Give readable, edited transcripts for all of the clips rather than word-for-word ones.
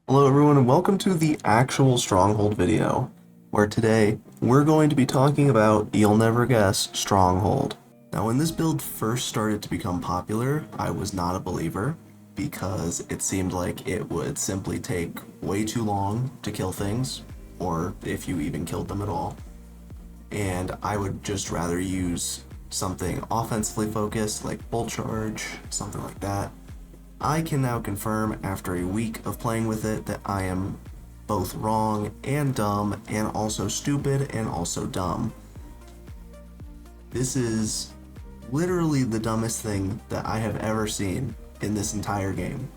Hello everyone and welcome to the actual Stronghold video, where today we're going to be talking about, you'll never guess, Stronghold. Now when this build first started to become popular, I was not a believer, because it seemed like it would simply take way too long to kill things, or if you even killed them at all. And I would just rather use something offensively focused like Bolt Charge, something like that. I can now confirm after a week of playing with it that I am both wrong and dumb, and also stupid and also dumb. This is literally the dumbest thing that I have ever seen in this entire game.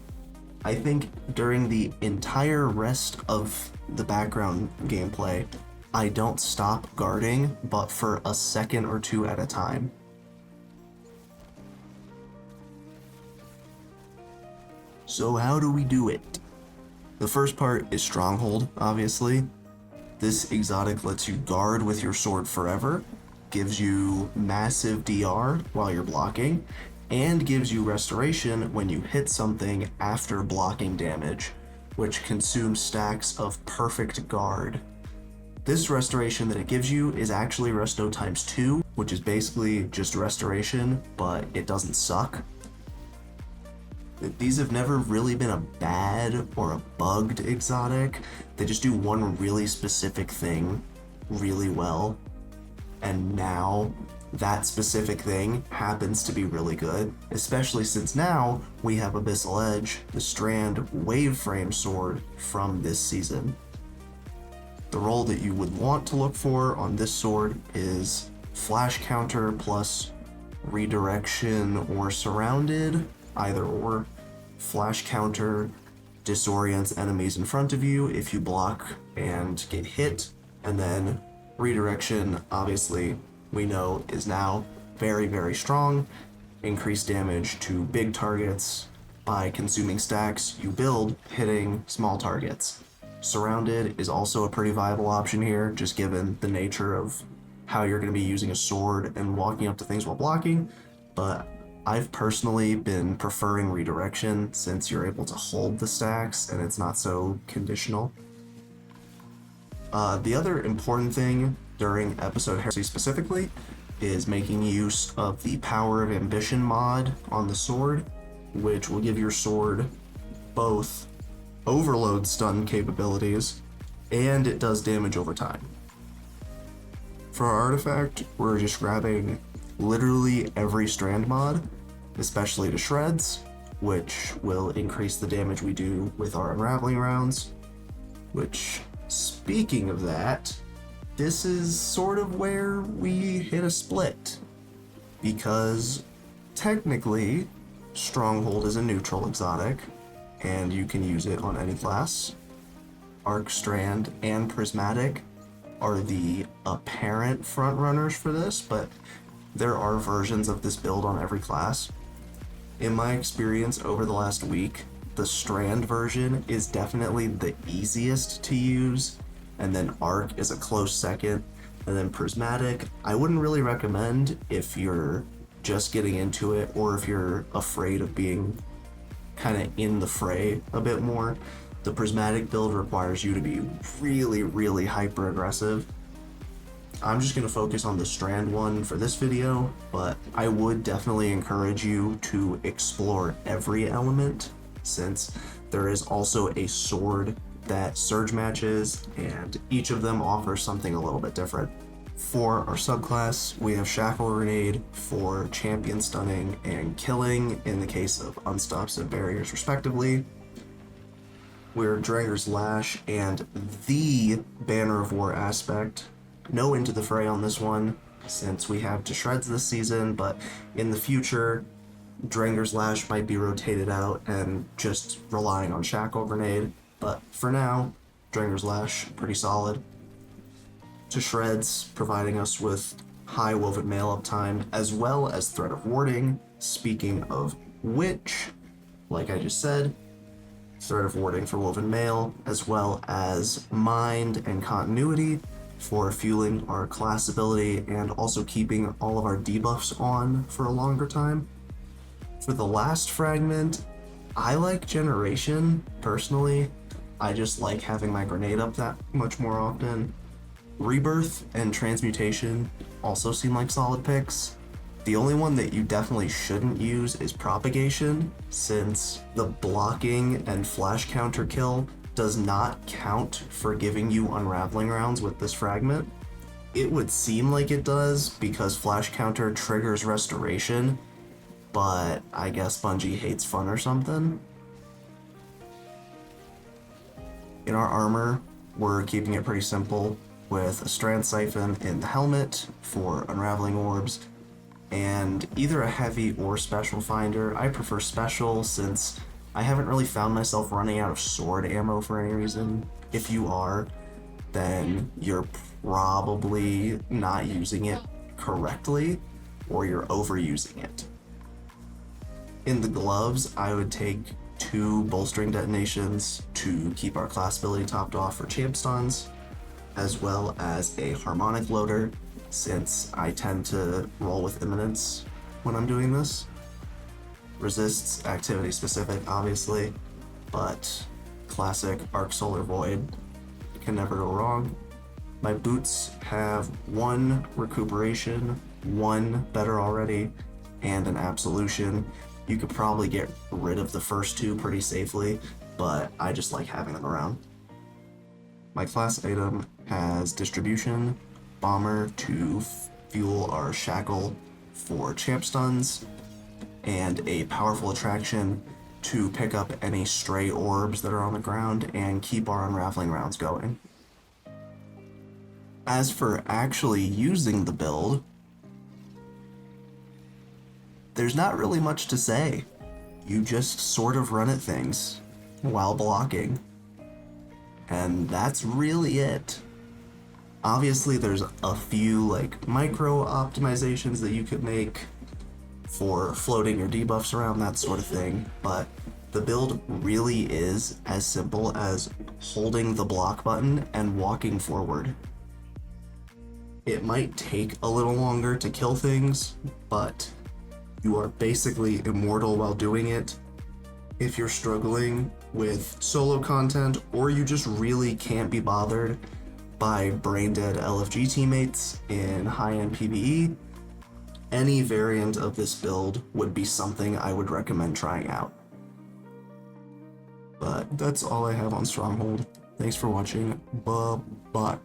I think during the entire rest of the background gameplay, I don't stop guarding, but for a second or two at a time. So how do we do it? The first part is Stronghold, obviously. This exotic lets you guard with your sword forever, gives you massive DR while you're blocking, and gives you restoration when you hit something after blocking damage, which consumes stacks of perfect guard. This restoration that it gives you is actually Resto times 2, which is basically just restoration, but it doesn't suck. These have never really been a bad or a bugged exotic. They just do one really specific thing really well, and now that specific thing happens to be really good, especially since now we have Abyssal Edge, the Strand Wave Frame Sword from this season. The role that you would want to look for on this sword is Flash Counter plus Redirection or Surrounded, either or. Flash Counter disorients enemies in front of you if you block and get hit, and then Redirection, obviously, we know is now very, very strong. Increased damage to big targets by consuming stacks you build hitting small targets. Surrounded is also a pretty viable option here, just given the nature of how you're going to be using a sword and walking up to things while blocking, but I've personally been preferring Redirection since you're able to hold the stacks and it's not so conditional. The other important thing during episode Heresy specifically is making use of the Power of Ambition mod on the sword, which will give your sword both overload stun capabilities and it does damage over time. For our artifact, we're just grabbing literally every strand mod, especially to shreds, which will increase the damage we do with our unraveling rounds. Which, speaking of that, this is sort of where we hit a split, because technically Stronghold is a neutral exotic and you can use it on any class. Arc Strand and Prismatic are the apparent frontrunners for this, but there are versions of this build on every class. In my experience over the last week, the Strand version is definitely the easiest to use, and then Arc is a close second, and then Prismatic I wouldn't really recommend if you're just getting into it or if you're afraid of being kind of in the fray a bit more. The Prismatic build requires you to be really, really hyper aggressive. I'm just going to focus on the Strand one for this video, but I would definitely encourage you to explore every element, since there is also a sword that surge matches, and each of them offers something a little bit different. For our subclass, we have Shackle Grenade for champion stunning and killing in the case of unstops and barriers respectively. We're Dranger's Lash and the Banner of War aspect. No Into the Fray on this one, since we have to shreds this season, but in the future, Dranger's Lash might be rotated out and just relying on Shackle Grenade, but for now, Dranger's Lash, pretty solid. To shreds, providing us with high woven mail uptime, as well as Threat of Warding, speaking of which, like I just said, Threat of Warding for woven mail, as well as Mind and Continuity, for fueling our class ability and also keeping all of our debuffs on for a longer time. For the last fragment, I like Generation, personally. I just like having my grenade up that much more often. Rebirth and Transmutation also seem like solid picks. The only one that you definitely shouldn't use is Propagation, since the blocking and flash counter kill does not count for giving you unraveling rounds with this fragment. It would seem like it does because flash counter triggers restoration, but I guess Bungie hates fun or something. In our armor, we're keeping it pretty simple with a strand siphon in the helmet for unraveling orbs, and either a heavy or special finder. I prefer special since I haven't really found myself running out of sword ammo for any reason. If you are, then you're probably not using it correctly or you're overusing it. In the gloves, I would take 2 bolstering detonations to keep our class ability topped off for champ stuns, as well as a harmonic loader, since I tend to roll with imminence when I'm doing this. Resists activity specific, obviously, but classic Arc Solar Void can never go wrong. My boots have 1 recuperation, 1 better already, and an absolution. You could probably get rid of the first 2 pretty safely, but I just like having them around. My class item has distribution, bomber to fuel our shackle for champ stuns, and a powerful attraction to pick up any stray orbs that are on the ground and keep our unraveling rounds going. As for actually using the build, there's not really much to say. You just sort of run at things while blocking. And that's really it. Obviously, there's a few like micro optimizations that you could make for floating your debuffs around, that sort of thing, but the build really is as simple as holding the block button and walking forward. It might take a little longer to kill things, but you are basically immortal while doing it. If you're struggling with solo content or you just really can't be bothered by brain-dead LFG teammates in high-end PvE, any variant of this build would be something I would recommend trying out. But that's all I have on Stronghold. Thanks for watching. Bye-bye.